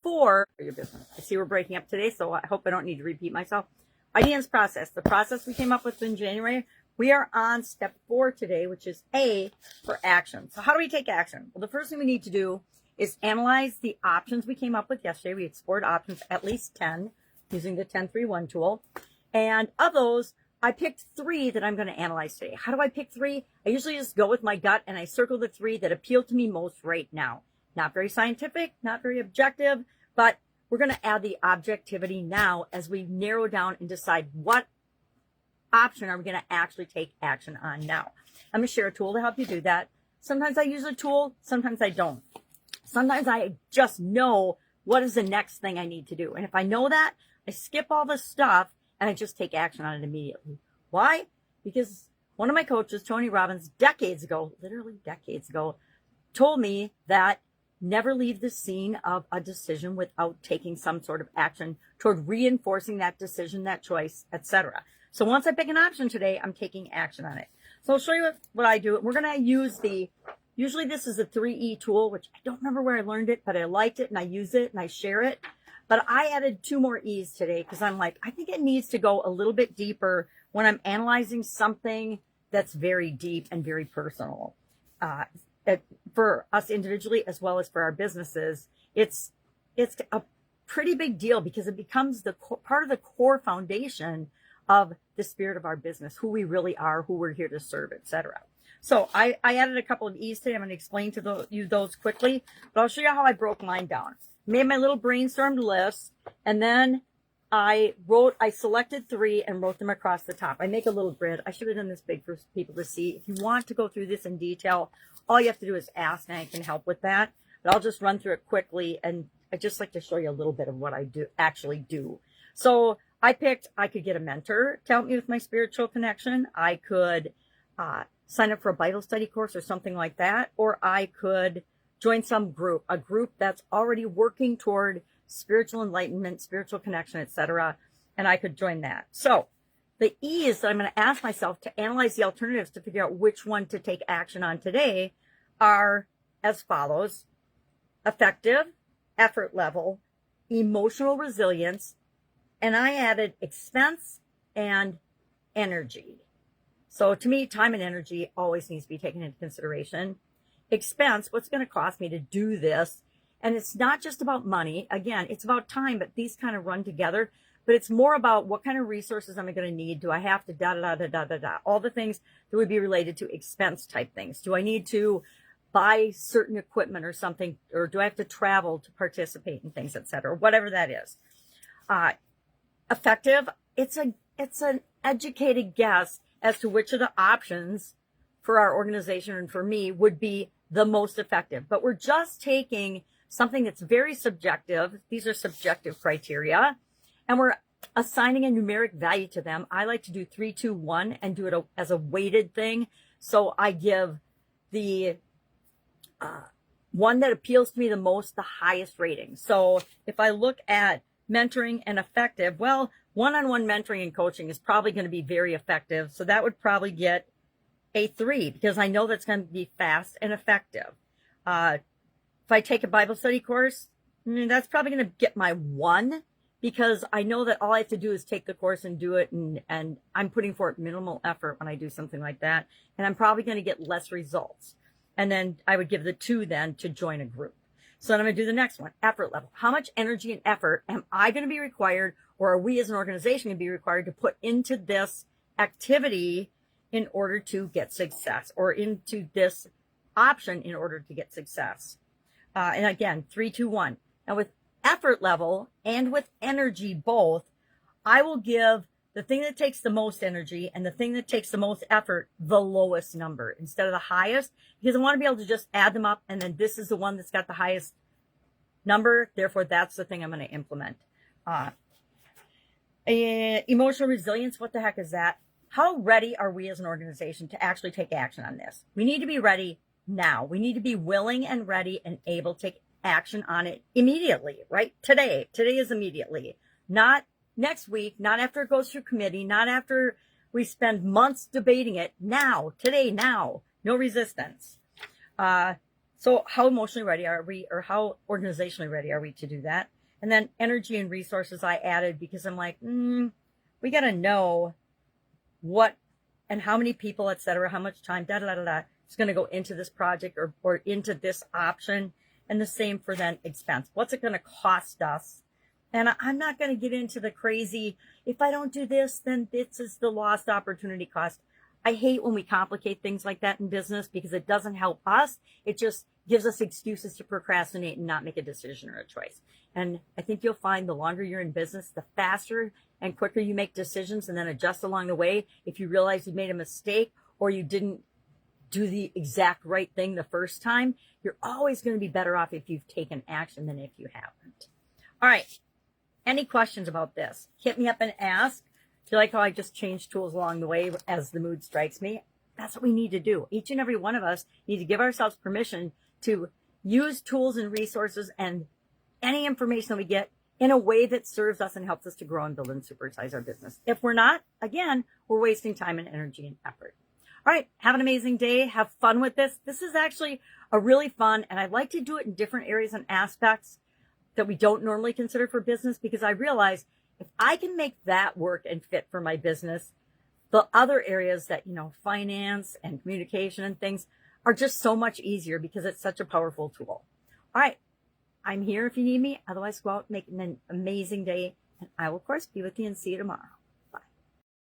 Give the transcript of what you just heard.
for your business. I see we're breaking up today, so I hope I don't need to repeat myself. Ideas process, the process we came up with in January. We are on step 4 today, which is A for action. So how do we take action? Well, the first thing we need to do is analyze the options we came up with yesterday. We explored options, at least 10, using the 10-3-1 tool. And of those, I picked 3 that I'm going to analyze today. How do I pick 3? I usually just go with my gut and I circle the 3 that appeal to me most right now. Not very scientific, not very objective, but we're going to add the objectivity now as we narrow down and decide what option are we going to actually take action on now. I'm going to share a tool to help you do that. Sometimes I use a tool, sometimes I don't. Sometimes I just know what is the next thing I need to do. And if I know that, I skip all the stuff and I just take action on it immediately. Why? Because one of my coaches, Tony Robbins, decades ago, literally decades ago, told me that never leave the scene of a decision without taking some sort of action toward reinforcing that decision, that choice, etc. So once I pick an option today, I'm taking action on it. So I'll show you what I do. We're going to use usually this is a 3E tool, which I don't remember where I learned it, but I liked it and I use it and I share it. But I added 2 more E's today because I'm like, I think it needs to go a little bit deeper when I'm analyzing something that's very deep and very personal. For us individually, as well as for our businesses, it's a pretty big deal because it becomes the part of the core foundation of the spirit of our business, who we really are, who we're here to serve, etc. So I added a couple of E's today. I'm going to explain to you those quickly, but I'll show you how I broke mine down. Made my little brainstormed list, and then I selected 3 and wrote them across the top. I make a little grid. I should have done this big for people to see. If you want to go through this in detail, all you have to do is ask, and I can help with that. But I'll just run through it quickly, and I just like to show you a little bit of what I actually do. So I could get a mentor to help me with my spiritual connection. I could sign up for a Bible study course or something like that, or I could join some group, a group that's already working toward spiritual enlightenment, spiritual connection, etc. And I could join that. So the E's that I'm going to ask myself to analyze the alternatives to figure out which one to take action on today are as follows: effective, effort level, emotional resilience, and I added expense and energy. So to me, time and energy always needs to be taken into consideration. Expense, what's going to cost me to do this? And it's not just about money. Again, it's about time, but these kind of run together. But it's more about what kind of resources am I going to need? Do I have to da-da-da-da-da-da-da? All the things that would be related to expense type things. Do I need to buy certain equipment or something? Or do I have to travel to participate in things, etc.? Whatever that is. Effective, it's an educated guess as to which of the options for our organization and for me would be the most effective. But we're just taking something that's very subjective. These are subjective criteria, and we're assigning a numeric value to them. I like to do 3, 2, 1 and do it as a weighted thing. So I give the one that appeals to me the most the highest rating. So if I look at mentoring and effective, well, one-on-one mentoring and coaching is probably going to be very effective. So that would probably get a 3 because I know that's going to be fast and effective. If I take a Bible study course, that's probably going to get my 1 because I know that all I have to do is take the course and do it, and I'm putting forth minimal effort when I do something like that, and I'm probably going to get less results. And then I would give the 2 then to join a group. So then I'm going to do the next one, effort level. How much energy and effort am I going to be required, or are we as an organization going to be required to put into this activity in order to get success, or into this option in order to get success? And again, 3, 2, 1. Now with effort level and with energy both, I will give the thing that takes the most energy and the thing that takes the most effort the lowest number instead of the highest, because I want to be able to just add them up, and then this is the one that's got the highest number. Therefore, that's the thing I'm going to implement. Emotional resilience, what the heck is that? How ready are we as an organization to actually take action on this? We need to be ready now. We need to be willing and ready and able to take action on it immediately, right? Today. Today is immediately. Not next week, not after it goes through committee, not after we spend months debating it. Now, today, now. No resistance. So So how emotionally ready are we, or how organizationally ready are we to do that? And then energy and resources I added because I'm like, we got to know what and how many people, et cetera, how much time, is going to go into this project or into this option. And the same for then expense. What's it going to cost us? And I'm not going to get into the crazy, if I don't do this, then this is the lost opportunity cost. I hate when we complicate things like that in business because it doesn't help us. It just gives us excuses to procrastinate and not make a decision or a choice. And I think you'll find the longer you're in business, the faster and quicker you make decisions and then adjust along the way. If you realize you made a mistake or you didn't do the exact right thing the first time, you're always going to be better off if you've taken action than if you haven't. All right. Any questions about this? Hit me up and ask. Do you like how I just changed tools along the way as the mood strikes me? That's what we need to do. Each and every one of us need to give ourselves permission to use tools and resources and any information that we get in a way that serves us and helps us to grow and build and supersize our business. If we're not, again, we're wasting time and energy and effort. All right. Have an amazing day. Have fun with this. This is actually a really fun, and I like to do it in different areas and aspects that we don't normally consider for business because I realize if I can make that work and fit for my business, the other areas that, finance and communication and things are just so much easier because it's such a powerful tool. All right. I'm here if you need me. Otherwise, go out and make an amazing day. And I will, of course, be with you and see you tomorrow.